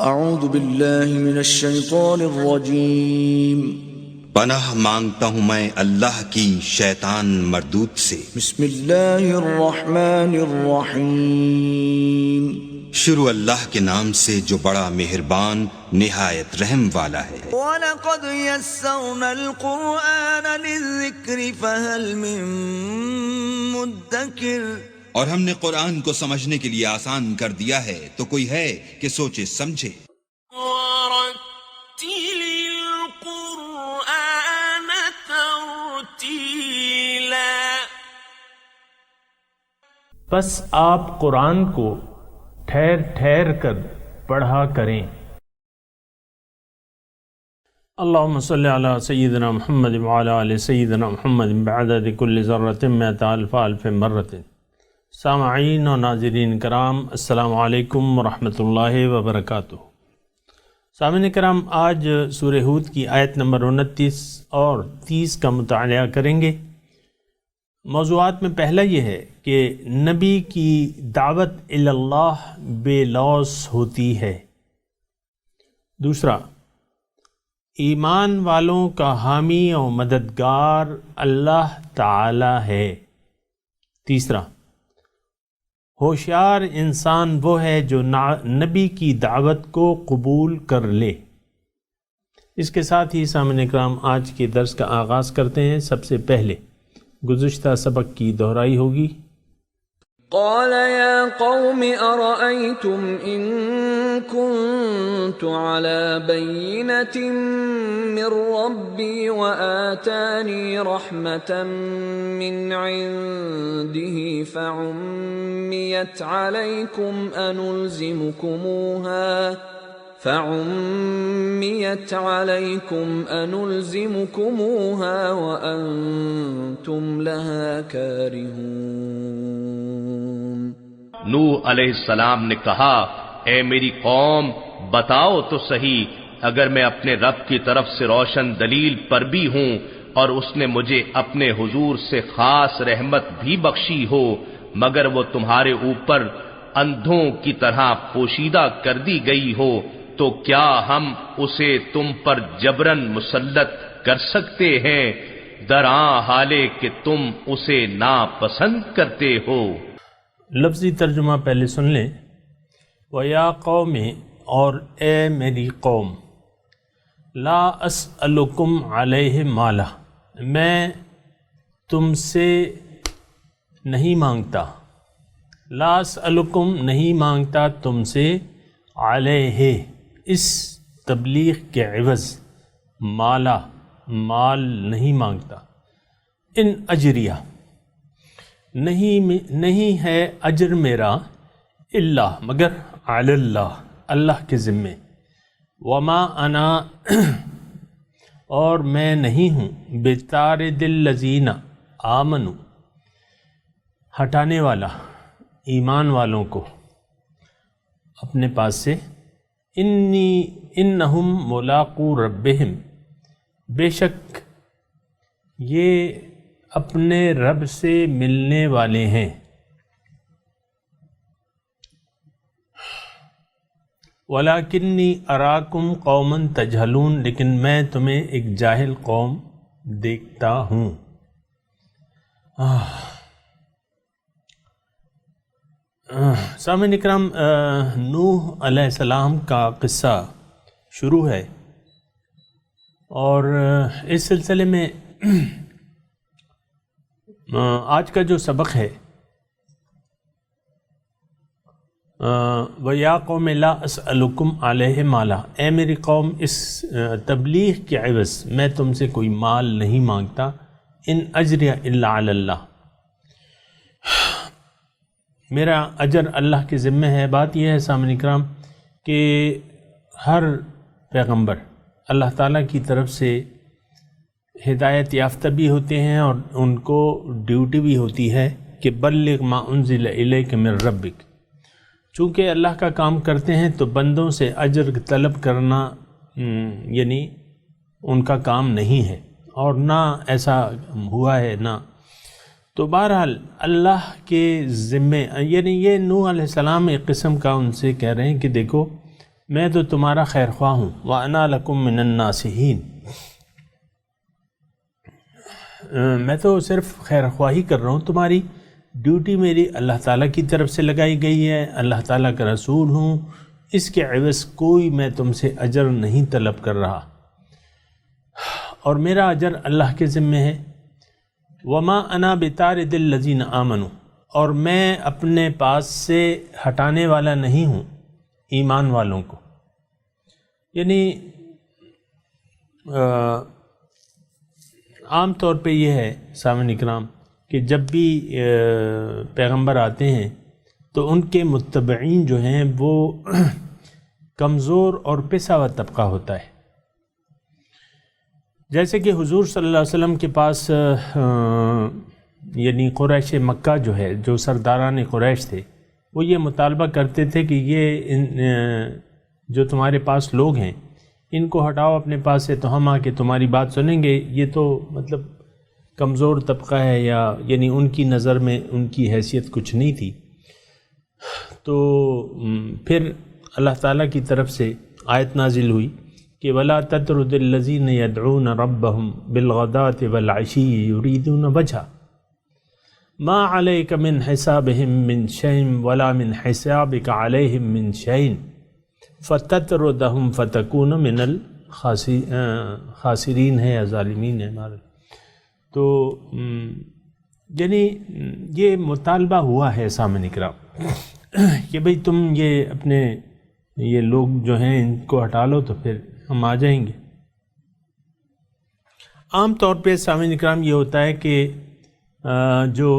اعوذ باللہ من الشیطان الرجیم پناہ مانگتا ہوں میں اللہ کی شیطان مردود سے۔ بسم اللہ الرحمن الرحیم شروع اللہ کے نام سے جو بڑا مہربان نہایت رحم والا ہے۔ وَلَقَدْ يَسَّرْنَا الْقُرْآنَ لِلذِّكْرِ فَهَلْ مِن مُدَّكِرٍ، اور ہم نے قرآن کو سمجھنے کے لیے آسان کر دیا ہے تو کوئی ہے کہ سوچے سمجھے۔ وَرَتِّلِ الْقُرْآنَ تَرْتِيلًا، بس آپ قرآن کو ٹھہر ٹھہر کر پڑھا کریں۔ اللہم صلی علی سیدنا محمد وعلی آل سیدنا محمد بعدد کل ذرۃ مئۃ الف الف مرۃ۔ سامعین و ناظرین کرام، السلام علیکم ورحمۃ اللہ وبرکاتہ۔ سامعین کرام، آج سورہ ہود کی آیت نمبر 29 اور 30 کا مطالعہ کریں گے۔ موضوعات میں پہلا یہ ہے کہ نبی کی دعوت اللہ بے لوث ہوتی ہے۔ دوسرا، ایمان والوں کا حامی و مددگار اللہ تعالی ہے۔ تیسرا، ہوشیار انسان وہ ہے جو نبی کی دعوت کو قبول کر لے۔ اس کے ساتھ ہی سامعین کرام آج کے درس کا آغاز کرتے ہیں۔ سب سے پہلے گزشتہ سبق کی دہرائی ہوگی۔ قال يا قوم أرأيتم إن كنت على بينة من ربي وآتاني رحمة من عنده فعميت عليكم أنلزمكموها وأنتم لها كارهون۔ نوح علیہ السلام نے کہا، اے میری قوم، بتاؤ تو صحیح، اگر میں اپنے رب کی طرف سے روشن دلیل پر بھی ہوں اور اس نے مجھے اپنے حضور سے خاص رحمت بھی بخشی ہو، مگر وہ تمہارے اوپر اندھوں کی طرح پوشیدہ کر دی گئی ہو، تو کیا ہم اسے تم پر جبرن مسلط کر سکتے ہیں، درآں حالے کہ تم اسے ناپسند کرتے ہو۔ لفظی ترجمہ پہلے سن لیں۔ وَيَا قَوْمِ، اور اے میری قوم، لا اسألکم علیہ مالا، میں تم سے نہیں مانگتا، لا اسألکم نہیں مانگتا تم سے، علیہ اس تبلیغ کے عوض، مالا مال نہیں مانگتا، ان اجریہ نہیں ہے اجر میرا، اللہ مگر علی اللہ اللہ کے ذمے، وما انا اور میں نہیں ہوں بطارد الذین آمنوا ہٹانے والا ایمان والوں کو اپنے پاس سے، انہم ملاقو ربہم بے شک یہ اپنے رب سے ملنے والے ہیں، وَلَكِنِّي أَرَاكُمْ قَوْمًا تَجْهَلُونَ لیکن میں تمہیں ایک جاہل قوم دیکھتا ہوں۔ سامعین اکرام، نوح علیہ السلام کا قصہ شروع ہے، اور اس سلسلے میں آج کا جو سبق ہے، وَيَا قَوْمِ لَا أَسْأَلُكُمْ عَلَيْهِ مَالًا، اے میری قوم اس تبلیغ کے عوض میں تم سے کوئی مال نہیں مانگتا، ان اجریہ الا علی اللہ، میرا اجر اللہ کے ذمہ ہے۔ بات یہ ہے سامعین کرام کہ ہر پیغمبر اللہ تعالیٰ کی طرف سے ہدایت یافتہ بھی ہوتے ہیں، اور ان کو ڈیوٹی بھی ہوتی ہے کہ بلغ ما انزل الیک من ربک، چونکہ اللہ کا کام کرتے ہیں تو بندوں سے اجر طلب کرنا یعنی ان کا کام نہیں ہے، اور نہ ایسا ہوا ہے نہ۔ تو بہرحال اللہ کے ذمے، یعنی یہ نوح علیہ السلام ایک قسم کا ان سے کہہ رہے ہیں کہ دیکھو میں تو تمہارا خیر خواہ ہوں، وَأَنَا لَكُم مِّنَ النَّاصِحِينَ، میں تو صرف خیر خواہی کر رہا ہوں، تمہاری ڈیوٹی میری اللہ تعالیٰ کی طرف سے لگائی گئی ہے، اللہ تعالیٰ کا رسول ہوں، اس کے عوض کوئی میں تم سے اجر نہیں طلب کر رہا، اور میرا اجر اللہ کے ذمے ہے۔ وَمَا أَنَا بِطَارِدِ الَّذِينَ آمَنُوا، اور میں اپنے پاس سے ہٹانے والا نہیں ہوں ایمان والوں کو۔ یعنی عام طور پہ یہ ہے سامعین اکرام کہ جب بھی پیغمبر آتے ہیں تو ان کے متبعین جو ہیں وہ کمزور اور پسا ہوا طبقہ ہوتا ہے۔ جیسے کہ حضور صلی اللہ علیہ وسلم کے پاس یعنی قریش مکہ جو ہے، جو سرداران قریش تھے، وہ یہ مطالبہ کرتے تھے کہ یہ جو تمہارے پاس لوگ ہیں ان کو ہٹاؤ اپنے پاس سے تو ہم آ کے تمہاری بات سنیں گے، یہ تو مطلب کمزور طبقہ ہے، یا یعنی ان کی نظر میں ان کی حیثیت کچھ نہیں تھی۔ تو پھر اللہ تعالیٰ کی طرف سے آیت نازل ہوئی کہ وَلَا تَطْرُدِ الَّذِينَ يَدْعُونَ رَبَّهُمْ بِالْغَدَاةِ وَالْعَشِيِّ يُرِيدُونَ وَجْهَهُ مَا عَلَيْكَ مِنْ حِسَابِهِمْ مِنْ شَيْءٍ وَلَا مِنْ حِسَابِكَ عَلَيْهِمْ مِنْ شَيْءٍ فَتَطْرُدَهُمْ فَتَكُونَ مِنَ الْخَاسِرِينَ ہے یا ظالمین ہے ہمارے۔ تو یعنی یہ مطالبہ ہوا ہے سامعین اکرام کہ بھئی تم یہ اپنے یہ لوگ جو ہیں ان کو ہٹا لو تو پھر ہم آ جائیں گے۔ عام طور پہ سامعین اکرام یہ ہوتا ہے کہ جو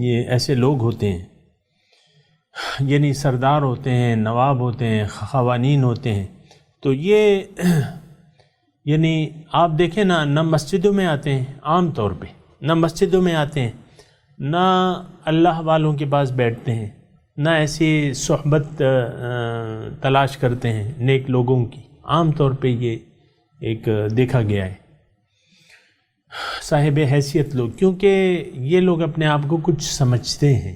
یہ ایسے لوگ ہوتے ہیں یعنی سردار ہوتے ہیں، نواب ہوتے ہیں، قوانین ہوتے ہیں، تو یہ یعنی آپ دیکھیں نہ مسجدوں میں آتے ہیں، عام طور پہ نہ مسجدوں میں آتے ہیں، نہ اللہ والوں کے پاس بیٹھتے ہیں، نہ ایسی صحبت تلاش کرتے ہیں نیک لوگوں کی۔ عام طور پہ یہ ایک دیکھا گیا ہے صاحب حیثیت لوگ، کیونکہ یہ لوگ اپنے آپ کو کچھ سمجھتے ہیں،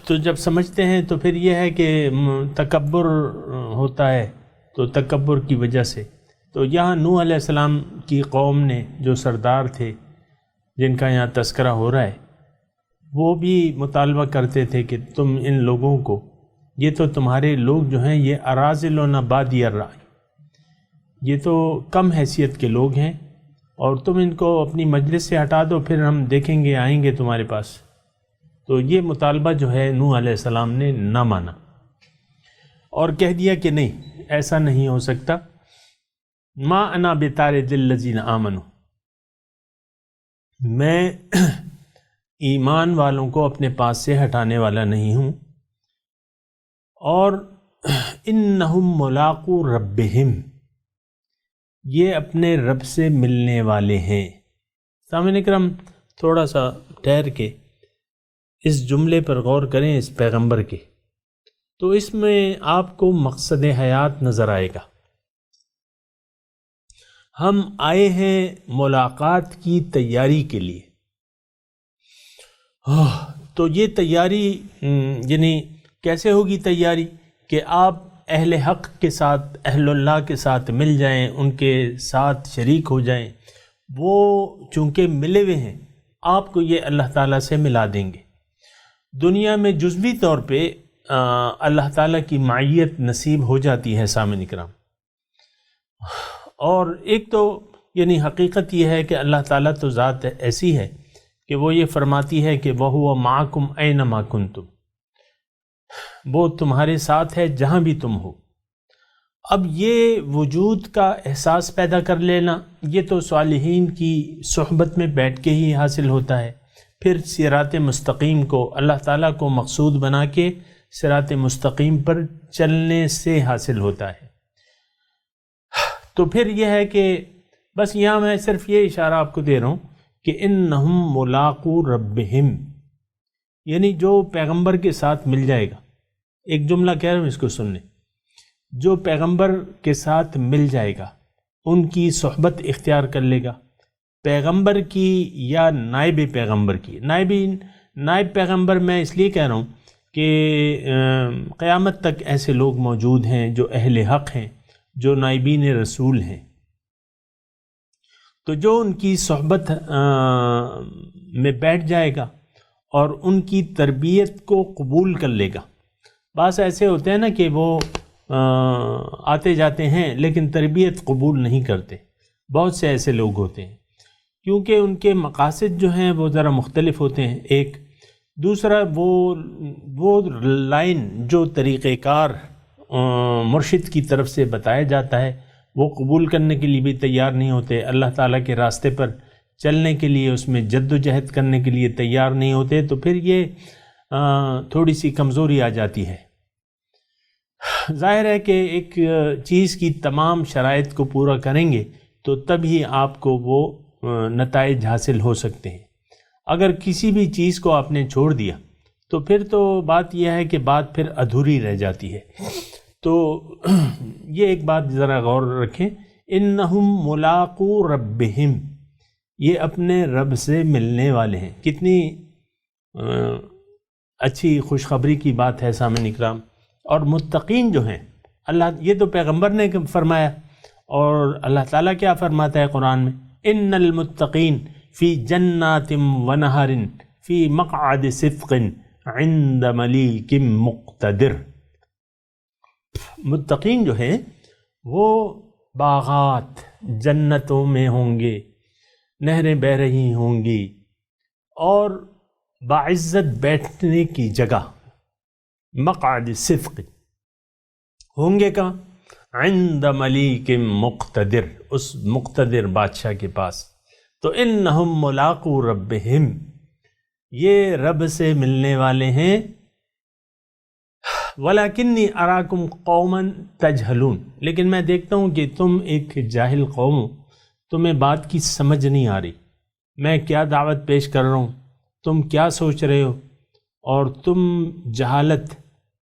تو جب سمجھتے ہیں تو پھر یہ ہے کہ تکبر ہوتا ہے، تو تکبر کی وجہ سے تو یہاں نوح علیہ السلام کی قوم نے جو سردار تھے جن کا یہاں تذکرہ ہو رہا ہے، وہ بھی مطالبہ کرتے تھے کہ تم ان لوگوں کو، یہ تو تمہارے لوگ جو ہیں یہ اراذل بادی الرأی، یہ تو کم حیثیت کے لوگ ہیں، اور تم ان کو اپنی مجلس سے ہٹا دو، پھر ہم دیکھیں گے، آئیں گے تمہارے پاس۔ تو یہ مطالبہ جو ہے نوح علیہ السلام نے نہ مانا اور کہہ دیا کہ نہیں، ایسا نہیں ہو سکتا۔ ما انا بطارد الذین آمنوا، میں ایمان والوں کو اپنے پاس سے ہٹانے والا نہیں ہوں، اور انہم ملاقو ربہم، یہ اپنے رب سے ملنے والے ہیں۔ سامعین اکرام تھوڑا سا ٹھہر کے اس جملے پر غور کریں، اس پیغمبر کے، تو اس میں آپ کو مقصد حیات نظر آئے گا۔ ہم آئے ہیں ملاقات کی تیاری کے لیے، تو یہ تیاری یعنی کیسے ہوگی تیاری کہ آپ اہل حق کے ساتھ، اہل اللہ کے ساتھ مل جائیں، ان کے ساتھ شریک ہو جائیں۔ وہ چونکہ ملے ہوئے ہیں، آپ کو یہ اللہ تعالیٰ سے ملا دیں گے۔ دنیا میں جزوی طور پہ اللہ تعالیٰ کی معیت نصیب ہو جاتی ہے سامعین اکرام، اور ایک تو یعنی حقیقت یہ ہے کہ اللہ تعالیٰ تو ذات ایسی ہے کہ وہ یہ فرماتی ہے کہ وَهُوَ مَعَكُمْ أَيْنَمَا كُنْتُمْ، وہ تمہارے ساتھ ہے جہاں بھی تم ہو۔ اب یہ وجود کا احساس پیدا کر لینا، یہ تو صالحین کی صحبت میں بیٹھ کے ہی حاصل ہوتا ہے۔ پھر صراط مستقیم کو اللہ تعالیٰ کو مقصود بنا کے صراط مستقیم پر چلنے سے حاصل ہوتا ہے۔ تو پھر یہ ہے کہ بس یہاں میں صرف یہ اشارہ آپ کو دے رہا ہوں کہ انہم ملاقو ربہم، یعنی جو پیغمبر کے ساتھ مل جائے گا، ایک جملہ کہہ رہا ہوں اس کو سن لیں، جو پیغمبر کے ساتھ مل جائے گا، ان کی صحبت اختیار کر لے گا، پیغمبر کی یا نائب پیغمبر کی۔ نائب پیغمبر میں اس لیے کہہ رہا ہوں کہ قیامت تک ایسے لوگ موجود ہیں جو اہل حق ہیں، جو نائبین رسول ہیں، تو جو ان کی صحبت میں بیٹھ جائے گا اور ان کی تربیت کو قبول کر لے گا. بعض ایسے ہوتے ہیں نا کہ وہ آتے جاتے ہیں لیکن تربیت قبول نہیں کرتے. بہت سے ایسے لوگ ہوتے ہیں کیونکہ ان کے مقاصد جو ہیں وہ ذرا مختلف ہوتے ہیں. ایک دوسرا وہ لائن جو طریقہ کار مرشد کی طرف سے بتایا جاتا ہے وہ قبول کرنے کے لیے بھی تیار نہیں ہوتے. اللہ تعالیٰ کے راستے پر چلنے کے لیے، اس میں جد و جہد کرنے کے لیے تیار نہیں ہوتے، تو پھر یہ تھوڑی سی کمزوری آ جاتی ہے. ظاہر ہے کہ ایک چیز کی تمام شرائط کو پورا کریں گے تو تب ہی آپ کو وہ نتائج حاصل ہو سکتے ہیں. اگر کسی بھی چیز کو آپ نے چھوڑ دیا تو پھر تو بات یہ ہے کہ بات پھر ادھوری رہ جاتی ہے. تو یہ ایک بات ذرا غور رکھیں، انہم ملاقو ربہم، یہ اپنے رب سے ملنے والے ہیں. کتنی اچھی خوشخبری کی بات ہے سامعین اکرام. اور متقین جو ہیں، اللہ، یہ تو پیغمبر نے فرمایا، اور اللہ تعالیٰ کیا فرماتا ہے قرآن میں؟ ان المتقین فی جنات و نہر فی مقعد صدق عند ملیک مقتدر. متقین جو ہیں وہ باغات جنتوں میں ہوں گے، نہریں بہہ رہی ہوں گی، اور باعزت بیٹھنے کی جگہ مقعد صدق ہوں گے کا عند ملیک مقتدر، اس مقتدر بادشاہ کے پاس. تو انہم ملاقو ربہم، یہ رب سے ملنے والے ہیں. وَلَكِنِّي أَرَاكُمْ قَوْمًا تَجْهَلُونَ، لیکن میں دیکھتا ہوں کہ تم ایک جاہل قوم ہو، تمہیں بات کی سمجھ نہیں آ رہی. میں کیا دعوت پیش کر رہا ہوں، تم کیا سوچ رہے ہو، اور تم جہالت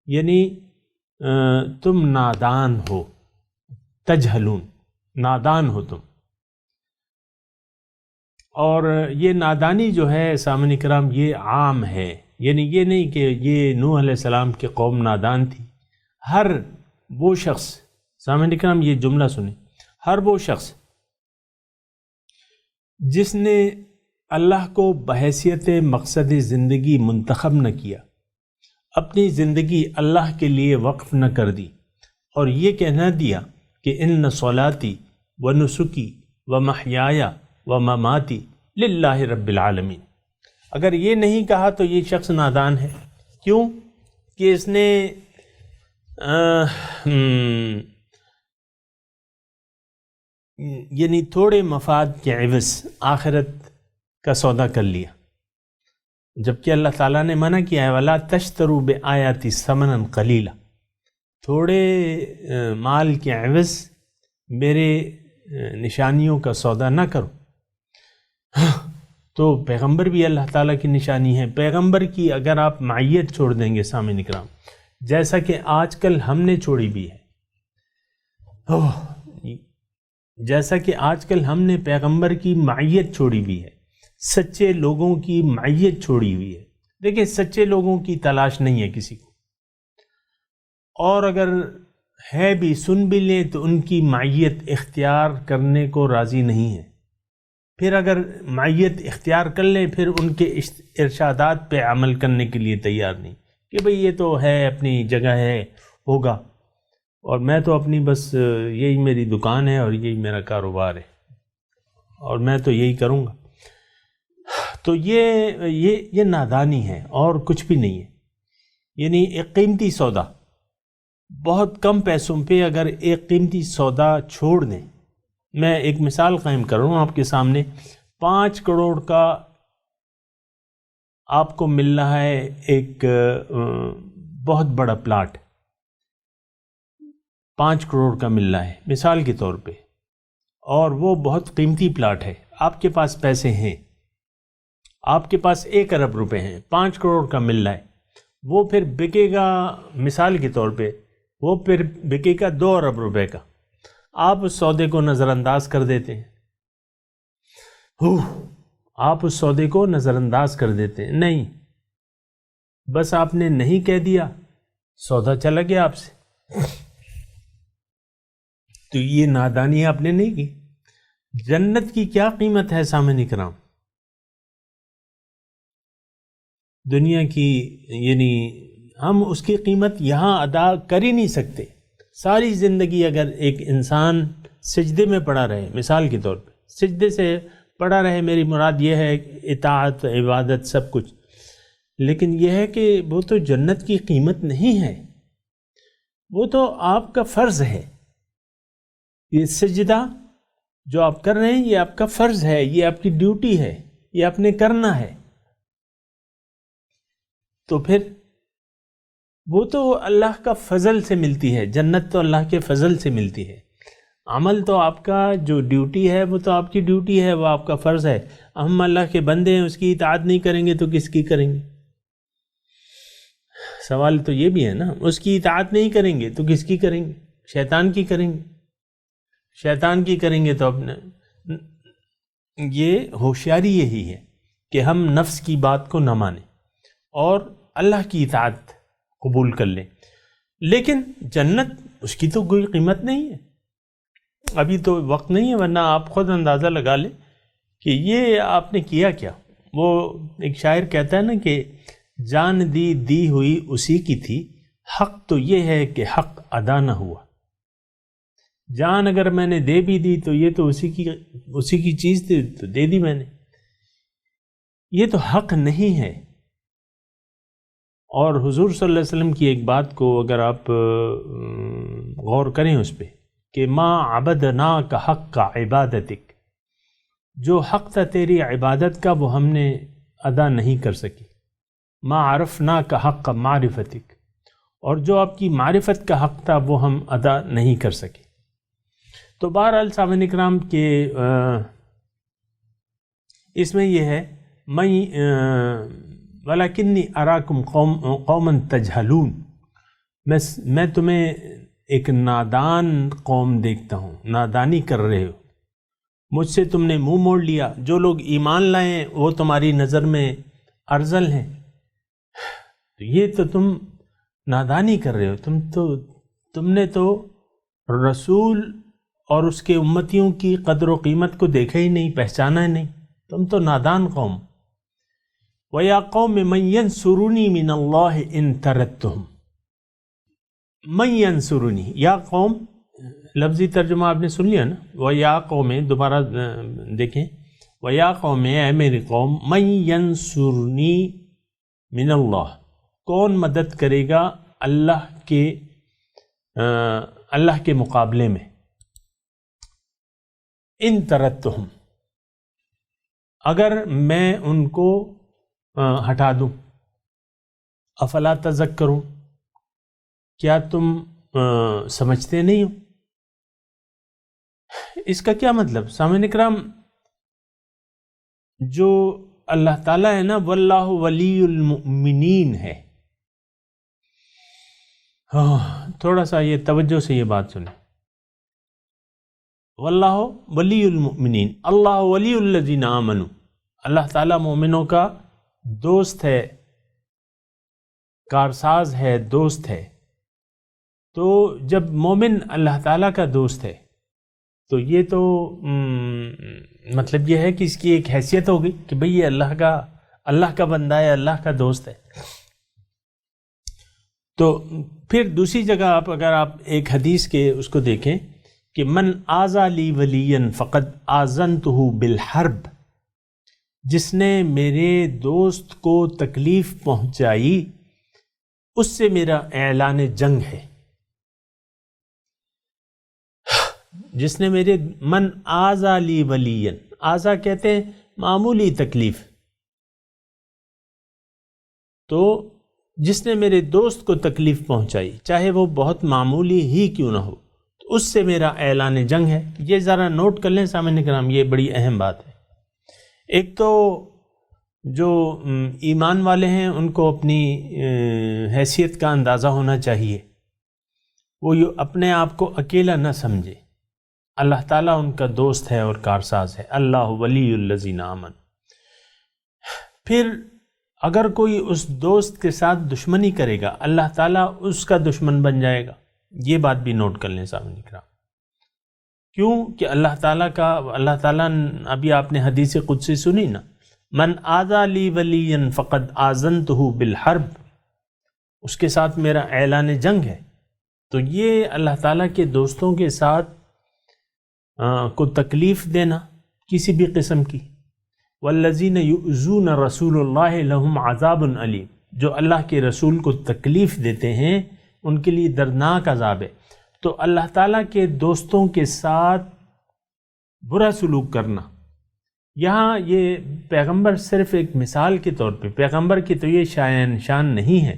یعنی تم نادان ہو. تجہلون، نادان ہو تم. اور یہ نادانی جو ہے سامعین کرام یہ عام ہے، یعنی یہ نہیں کہ یہ نوح علیہ السلام کی قوم نادان تھی. ہر وہ شخص، سامعین کرام یہ جملہ سنیں، ہر وہ شخص جس نے اللہ کو بحیثیت مقصد زندگی منتخب نہ کیا، اپنی زندگی اللہ کے لیے وقف نہ کر دی، اور یہ کہنا دیا کہ ان صلاتی و نسکی و محیای و مماتی للہ رب العالمین، اگر یہ نہیں کہا تو یہ شخص نادان ہے. کیوں کہ اس نے یعنی تھوڑے مفاد کے عوض آخرت کا سودا کر لیا، جبکہ اللہ تعالیٰ نے منع کیا ہے وَلَا تَشْتَرُوا بِآيَاتِ ثَمَنًا قَلِيلًا، تھوڑے مال کے عوض میرے نشانیوں کا سودا نہ کرو. تو پیغمبر بھی اللہ تعالیٰ کی نشانی ہے. پیغمبر کی اگر آپ معیت چھوڑ دیں گے سامعین اکرام، جیسا کہ آج کل ہم نے چھوڑی بھی ہے، جیسا کہ آج کل ہم نے پیغمبر کی معیت چھوڑی بھی ہے، سچے لوگوں کی معیت چھوڑی ہوئی ہے. دیکھیں سچے لوگوں کی تلاش نہیں ہے کسی کو، اور اگر ہے بھی سن بھی لیں تو ان کی معیت اختیار کرنے کو راضی نہیں ہے. پھر اگر معیت اختیار کر لیں پھر ان کے ارشادات پہ عمل کرنے کے لیے تیار نہیں کہ بھئی یہ تو ہے اپنی جگہ ہے ہوگا، اور میں تو اپنی بس یہی میری دکان ہے اور یہی میرا کاروبار ہے اور میں تو یہی کروں گا. تو یہ نادانی ہے اور کچھ بھی نہیں ہے. یعنی ایک قیمتی سودا، بہت کم پیسوں پہ اگر ایک قیمتی سودا چھوڑ دیں. میں ایک مثال قائم کر رہا ہوں آپ کے سامنے. 5 کروڑ کا آپ کو مل رہا ہے ایک بہت بڑا پلاٹ، 5 کروڑ کا مل رہا ہے مثال کے طور پہ، اور وہ بہت قیمتی پلاٹ ہے. آپ کے پاس پیسے ہیں، آپ کے پاس 1 ارب روپے ہیں، 5 کروڑ کا مل رہا ہے. وہ پھر بکے گا مثال کے طور پہ، وہ پھر بکے گا 2 ارب روپے کا. آپ اس سودے کو نظر انداز کر دیتے ہیں، آپ اس سودے کو نظر انداز کر دیتے ہیں. نہیں، بس آپ نے نہیں کہہ دیا، سودا چلا گیا آپ سے۔ تو یہ نادانی آپ نے نہیں کی۔ جنت کی کیا قیمت ہے سامعین کرام؟ دنیا کی یعنی ہم اس کی قیمت یہاں ادا کر ہی نہیں سکتے۔ ساری زندگی اگر ایک انسان سجدے میں پڑا رہے، مثال کے طور پہ سجدے سے پڑا رہے، میری مراد یہ ہے اطاعت، عبادت، سب کچھ، لیکن یہ ہے کہ وہ تو جنت کی قیمت نہیں ہے، وہ تو آپ کا فرض ہے۔ یہ سجدہ جو آپ کر رہے ہیں یہ آپ کا فرض ہے، یہ آپ کی ڈیوٹی ہے، یہ آپ نے کرنا ہے۔ تو پھر وہ تو اللہ کا فضل سے ملتی ہے، جنت تو اللہ کے فضل سے ملتی ہے۔ عمل تو آپ کا جو ڈیوٹی ہے وہ تو آپ کی ڈیوٹی ہے، وہ آپ کا فرض ہے۔ ہم اللہ کے بندے ہیں، اس کی اطاعت نہیں کریں گے تو کس کی کریں گے؟ سوال تو یہ بھی ہے نا، اس کی اطاعت نہیں کریں گے تو کس کی کریں گے؟ شیطان کی کریں گے۔ شیطان کی کریں گے تو اپنے، یہ ہوشیاری یہی ہے کہ ہم نفس کی بات کو نہ مانیں اور اللہ کی اطاعت قبول کر لیں۔ لیکن جنت، اس کی تو کوئی قیمت نہیں ہے، ابھی تو وقت نہیں ہے، ورنہ آپ خود اندازہ لگا لیں کہ یہ آپ نے کیا کیا۔ وہ ایک شاعر کہتا ہے نا کہ جان دی ہوئی اسی کی تھی، حق تو یہ ہے کہ حق ادا نہ ہوا۔ جان اگر میں نے دے بھی دی تو یہ تو اسی کی چیز تھی، تو دے دی میں نے، یہ تو حق نہیں ہے۔ اور حضور صلی اللہ علیہ وسلم کی ایک بات کو اگر آپ غور کریں اس پہ کہ ما عبدناک حق کا عبادتک، جو حق تھا تیری عبادت کا وہ ہم نے ادا نہیں کر سکی۔ ما عرفناک حق کا معرفتک، اور جو آپ کی معرفت کا حق تھا وہ ہم ادا نہیں کر سکے۔ تو بہرحال سامعین اکرام کے اس میں یہ ہے وَلَكِنِّي أَرَاكُمْ قَوْمًا تَجْهَلُونَ، میں تمہیں ایک نادان قوم دیکھتا ہوں، نادانی کر رہے ہو، مجھ سے تم نے منہ موڑ لیا۔ جو لوگ ایمان لائے ہیں وہ تمہاری نظر میں ارذل ہیں، تو یہ تو تم نادانی کر رہے ہو، تم نے تو رسول اور اس کے امتیوں کی قدر و قیمت کو دیکھا ہی نہیں، پہچانا ہی نہیں، تم تو نادان قوم۔ وَيَا قَوْمِ مَنْ يَنْصُرُنِي مِنَ اللَّهِ إِن تَرَدتُّهُمْ، مَنْ يَنْصُرُنِي، یا قوم، لفظی ترجمہ آپ نے سن لیا نا، وَيَا قَوْمِ، دوبارہ دیکھیں، وَيَا قَوْمِ، اے میری قوم، مَنْ يَنْصُرُنِي مِنَ اللَّهِ، کون مدد کرے گا اللہ کے مقابلے میں، ان ترتہم، اگر میں ان کو ہٹا دوں، افلا تذکرون، کیا تم سمجھتے نہیں ہو؟ اس کا کیا مطلب؟ سامعین اکرام، جو اللہ تعالیٰ ہے نا، واللہ ولی المؤمنین ہے۔ تھوڑا سا یہ توجہ سے یہ بات سنیں، واللہ ولی المؤمنین، اللہ ولی الذین آمنوا، اللہ تعالیٰ مومنوں کا دوست ہے، کارساز ہے، دوست ہے۔ تو جب مومن اللہ تعالیٰ کا دوست ہے تو یہ تو مطلب یہ ہے کہ اس کی ایک حیثیت ہوگی کہ بھئی یہ اللہ کا بندہ ہے، اللہ کا دوست ہے۔ تو پھر دوسری جگہ اگر آپ ایک حدیث کے اس کو دیکھیں کہ من آذا لی ولیا فقد آذنتہ بالحرب، جس نے میرے دوست کو تکلیف پہنچائی اس سے میرا اعلان جنگ ہے۔ جس نے میرے، من آذا لی ولیا، آذا کہتے ہیں معمولی تکلیف، تو جس نے میرے دوست کو تکلیف پہنچائی چاہے وہ بہت معمولی ہی کیوں نہ ہو، تو اس سے میرا اعلان جنگ ہے۔ یہ ذرا نوٹ کر لیں سامعین کرام، یہ بڑی اہم بات ہے۔ ایک تو جو ایمان والے ہیں ان کو اپنی حیثیت کا اندازہ ہونا چاہیے، وہ اپنے آپ کو اکیلا نہ سمجھے، اللہ تعالیٰ ان کا دوست ہے اور کارساز ہے، اللہ ولی الذین آمنوا۔ پھر اگر کوئی اس دوست کے ساتھ دشمنی کرے گا اللہ تعالیٰ اس کا دشمن بن جائے گا۔ یہ بات بھی نوٹ کر لیں سامنے کرام۔ کیوں کہ اللہ تعالیٰ ابھی آپ نے حدیث قدسی سنی نا، من آذا لی ولیا فقد آذنتہ بالحرب، اس کے ساتھ میرا اعلان جنگ ہے۔ تو یہ اللہ تعالیٰ کے دوستوں کے ساتھ کو تکلیف دینا کسی بھی قسم کی، والذین یؤذون رسول اللہ لہم عذاب علیم، جو اللہ کے رسول کو تکلیف دیتے ہیں ان کے لیے دردناک عذاب ہے۔ تو اللہ تعالیٰ کے دوستوں کے ساتھ برا سلوک کرنا، یہاں یہ پیغمبر صرف ایک مثال کے طور پہ، پیغمبر کی تو یہ شان نہیں ہے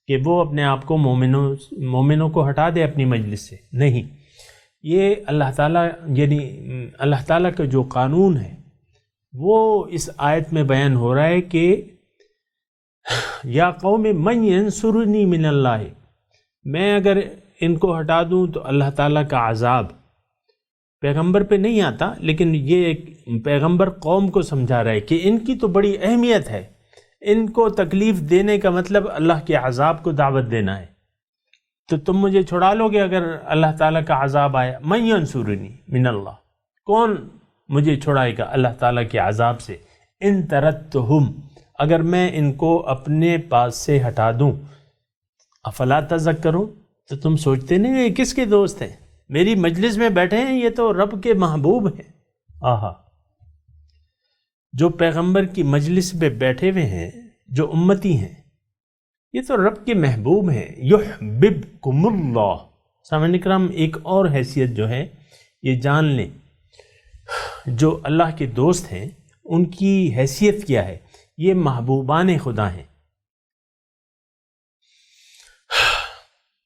کہ وہ اپنے آپ کو مومنوں کو ہٹا دے اپنی مجلس سے، نہیں، یہ اللہ تعالیٰ یعنی اللہ تعالیٰ کا جو قانون ہے وہ اس آیت میں بیان ہو رہا ہے کہ یا قوم من ینصرنی من اللہ، میں اگر ان کو ہٹا دوں تو اللہ تعالیٰ کا عذاب پیغمبر پہ نہیں آتا، لیکن یہ ایک پیغمبر قوم کو سمجھا رہا ہے کہ ان کی تو بڑی اہمیت ہے، ان کو تکلیف دینے کا مطلب اللہ کے عذاب کو دعوت دینا ہے، تو تم مجھے چھڑا لو گے اگر اللہ تعالیٰ کا عذاب آیا۔ من ینصرنی من اللہ، کون مجھے چھڑائے گا اللہ تعالیٰ کے عذاب سے؟ ان طردتہم، اگر میں ان کو اپنے پاس سے ہٹا دوں، افلا تذکرون، تو تم سوچتے نہیں یہ کس کے دوست ہیں؟ میری مجلس میں بیٹھے ہیں، یہ تو رب کے محبوب ہیں۔ آہا، جو پیغمبر کی مجلس پہ بیٹھے ہوئے ہیں، جو امتی ہیں، یہ تو رب کے محبوب ہیں۔ یحببکم اللہ، سامعین کرام ایک اور حیثیت جو ہے یہ جان لیں، جو اللہ کے دوست ہیں ان کی حیثیت کیا ہے، یہ محبوبان خدا ہیں۔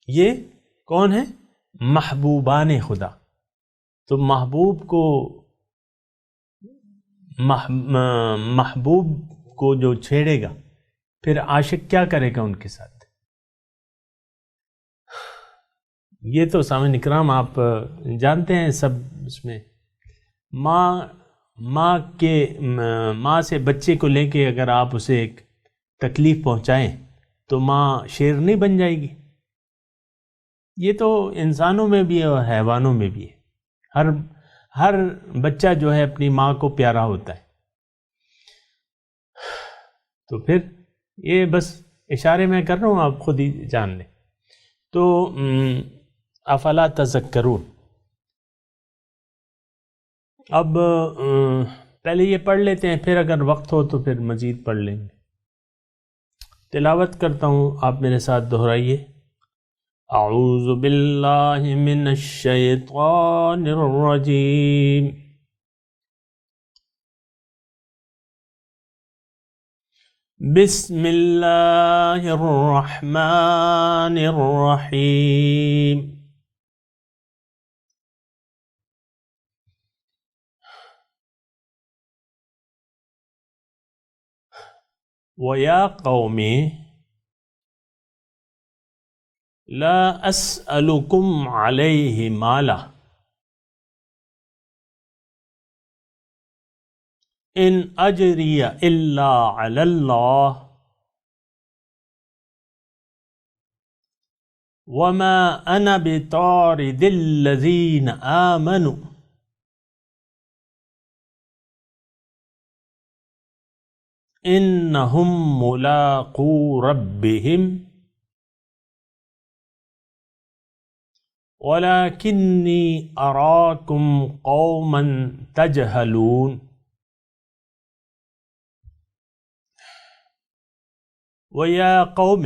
یہ کون ہیں؟ محبوبان خدا۔ تو محبوب کو جو چھیڑے گا پھر عاشق کیا کرے گا ان کے ساتھ؟ یہ تو سامعین اکرام آپ جانتے ہیں سب، اس میں ماں سے بچے کو لے کے اگر آپ اسے ایک تکلیف پہنچائیں تو ماں شیر نہیں بن جائے گی۔ یہ تو انسانوں میں بھی ہے اور حیوانوں میں بھی ہے، ہر بچہ جو ہے اپنی ماں کو پیارا ہوتا ہے۔ تو پھر یہ بس اشارے میں کر رہا ہوں، آپ خود ہی جان لیں۔ تو افلا تذکرون، اب پہلے یہ پڑھ لیتے ہیں، پھر اگر وقت ہو تو پھر مزید پڑھ لیں گے۔ تلاوت کرتا ہوں، آپ میرے ساتھ دہرائیے۔ اعوذ باللہ من الشیطان الرجیم، بسم اللہ الرحمن الرحیم، وَيَا قَوْمِ لَا أَسْأَلُكُمْ عَلَيْهِ مَالًا إِنْ أَجْرِيَ إِلَّا عَلَى اللَّهِ وَمَا أَنَا بِطَارِدِ الَّذِينَ آمَنُوا إِنَّهُمْ مُلَاقُو رَبِّهِمْ وَلَكِنِّي أَرَاكُمْ قَوْمًا تَجْهَلُونَ وَيَا قَوْمِ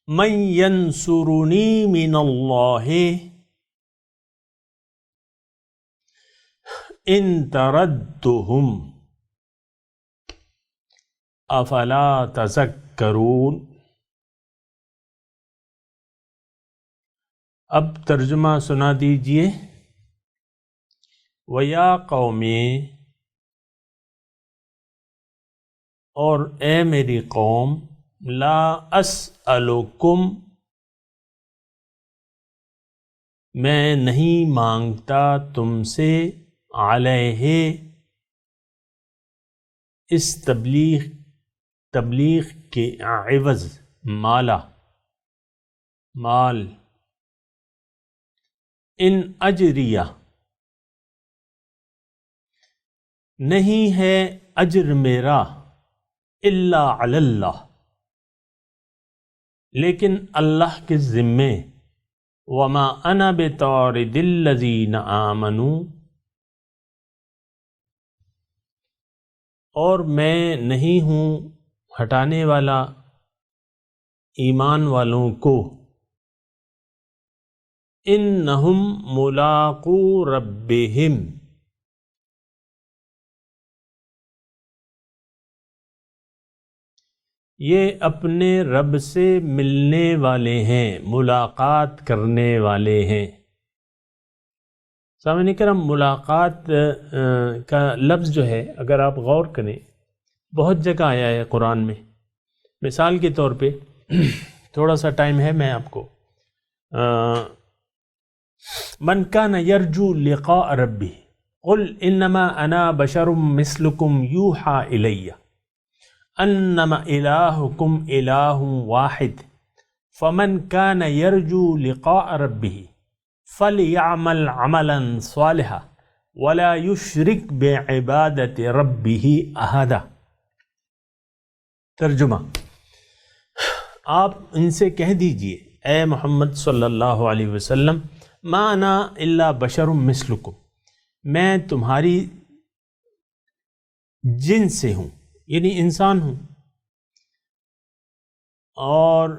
مَنْ يَنْصُرُنِي مِنَ اللَّهِ إِن تَرَدُّهُمْ أَفَلَا تَذَكَّرُونَ۔ اب ترجمہ سنا دیجئے۔ وَيَا قَوْمِ، اور اے میری قوم، لا اسألکم، میں نہیں مانگتا تم سے، علیہ، اس تبلیغ کے عوض مال ان اجریہ نہیں ہے اجر میرا الا علی اللہ لیکن اللہ کے ذمے وما انا بطارد الذین آمنوا اور میں نہیں ہوں ہٹانے والا ایمان والوں کو انہم ملاقو ربہم یہ اپنے رب سے ملنے والے ہیں، ملاقات کرنے والے ہیں۔ سامعین کرام، ملاقات کا لفظ جو ہے اگر آپ غور کریں بہت جگہ آیا ہے قرآن میں۔ مثال کے طور پہ تھوڑا سا ٹائم ہے، میں آپ کو من کان یرجو لقاء ربہ قل انما انا بشر مثلکم یوحی الی انما الہکم الہ واحد فمن کان یرجو لقاء ربہ فلیعمل عملا صالحا ولا یشرک بعبادت ربہ احدا۔ ترجمہ، آپ ان سے کہہ دیجئے اے محمد صلی اللہ علیہ وسلم، ما انا الا بشر مثلکم، میں تمہاری جن سے ہوں، یعنی انسان ہوں، اور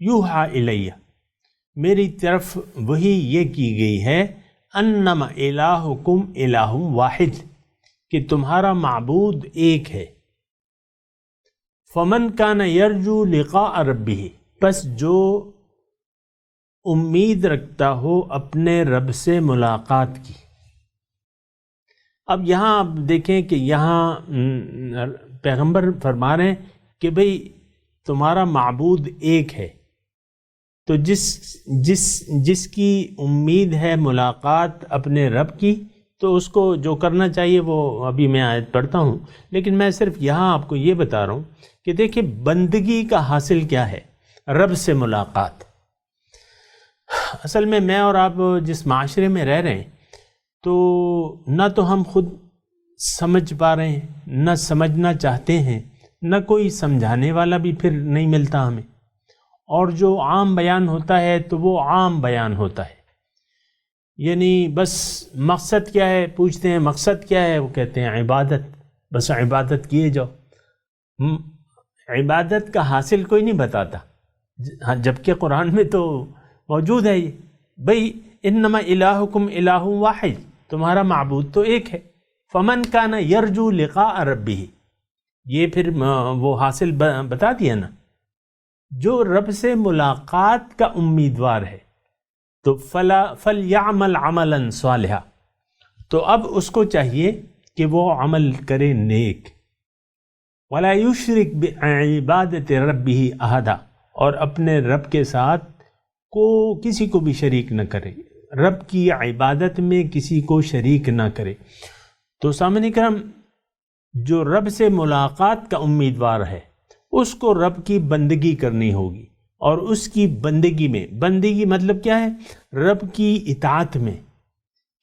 یوحا الیہ، میری طرف وہی یہ کی گئی ہے، انما الہکم الہ واحد، کہ تمہارا معبود ایک ہے۔ فمن کان یرجو لقاء ربہ، پس جو امید رکھتا ہو اپنے رب سے ملاقات کی۔ اب یہاں آپ دیکھیں کہ یہاں پیغمبر فرما رہے ہیں کہ بھئی تمہارا معبود ایک ہے، تو جس کی امید ہے ملاقات اپنے رب کی، تو اس کو جو کرنا چاہیے وہ ابھی میں آیت پڑھتا ہوں، لیکن میں صرف یہاں آپ کو یہ بتا رہا ہوں کہ دیکھیں بندگی کا حاصل کیا ہے، رب سے ملاقات۔ اصل میں اور آپ جس معاشرے میں رہ رہے ہیں، تو نہ تو ہم خود سمجھ پا رہے ہیں، نہ سمجھنا چاہتے ہیں، نہ کوئی سمجھانے والا بھی پھر نہیں ملتا ہمیں، اور جو عام بیان ہوتا ہے تو وہ عام بیان ہوتا ہے، یعنی بس مقصد کیا ہے پوچھتے ہیں، مقصد کیا ہے، وہ کہتے ہیں عبادت، بس عبادت کیے جاؤ۔ عبادت کا حاصل کوئی نہیں بتاتا، جبکہ قرآن میں تو موجود ہے یہ، بھئی انما الہکم الہ واحد، تمہارا معبود تو ایک ہے۔ فمن کان یرجو لقاء ربہ، یہ پھر وہ حاصل بتا دیا نا، جو رب سے ملاقات کا امیدوار ہے تو فلیعمل عملا صالحا، تو اب اس کو چاہیے کہ وہ عمل کرے نیک، ولا یشرک بعبادت ربہ احدا، اور اپنے رب کے ساتھ کسی کو بھی شریک نہ کرے، رب کی عبادت میں کسی کو شریک نہ کرے۔ تو سامعین کرام، جو رب سے ملاقات کا امیدوار ہے اس کو رب کی بندگی کرنی ہوگی، اور اس کی بندگی مطلب کیا ہے؟ رب کی اطاعت میں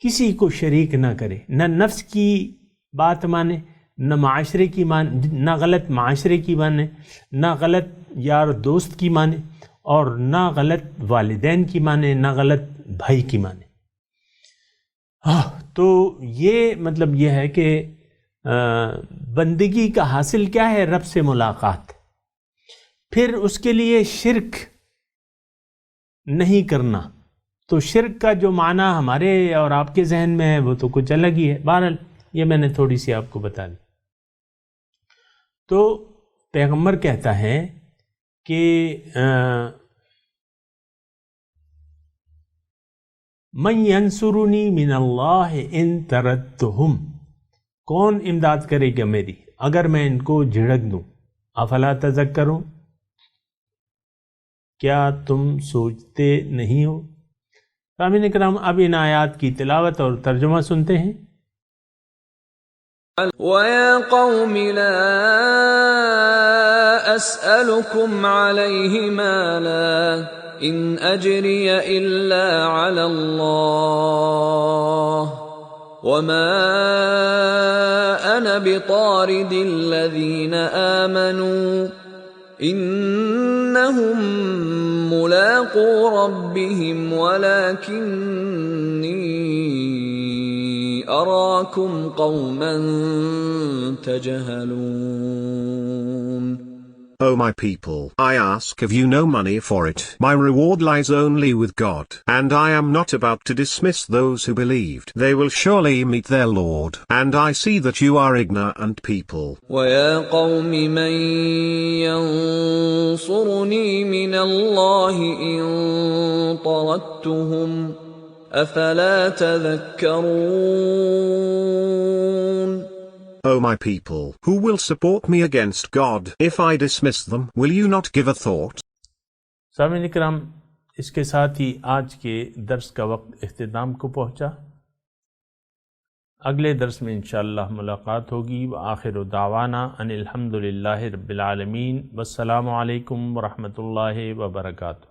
کسی کو شریک نہ کرے، نہ نفس کی بات مانے، نہ معاشرے کی نہ غلط معاشرے کی مانے، نہ غلط یار دوست کی مانے، اور نہ غلط والدین کی مانے، نہ غلط بھائی کی مانے۔ تو یہ مطلب یہ ہے کہ بندگی کا حاصل کیا ہے؟ رب سے ملاقات۔ پھر اس کے لیے شرک نہیں کرنا، تو شرک کا جو معنی ہمارے اور آپ کے ذہن میں ہے وہ تو کچھ الگ ہی ہے، بہرحال یہ میں نے تھوڑی سی آپ کو بتا دی۔ تو پیغمبر کہتا ہے کہ من ینصرنی من اللہ ان طردتہم، کون امداد کرے گا میری اگر میں ان کو جھڑک دوں؟ افلا تذکرون، کیا تم سوچتے نہیں ہو؟ سامعین کرام، اب ان آیات کی تلاوت اور ترجمہ سنتے ہیں۔ وَيَا قَوْمِ لَا أَسْأَلُكُمْ عَلَيْهِ مَالًا إِنْ أَجْرِيَ إِلَّا عَلَى اللَّهِ وَمَا أَنَا بِطَارِدِ الَّذِينَ آمَنُوا إِنَّهُمْ مُلَاقُو رَبِّهِمْ وَلَكِنِّي أَرَاكُمْ قَوْمًا تَجْهَلُونَ. O my people, I ask of you no money for it. My reward lies only with God, and I am not about to dismiss those who believed. They will surely meet their Lord, and I see that you are ignorant people. وَيَا قَوْمِ مَنْ يَنْصُرُنِي مِنَ اللَّهِ إِنْ طَرَدتُّهُمْ أَفَلَا تَذَكَّرُونَ. O my people, who will support me against God if I dismiss them? Will you not give a thought? سامعین کرام، اس کے ساتھ ہی آج کے درس کا وقت اختتام کو پہنچا۔ اگلے درس میں انشاءاللہ ملاقات ہوگی۔ وآخر دعوانا ان الحمدللہ رب العالمین، والسلام علیکم ورحمۃ اللہ وبرکاتہ۔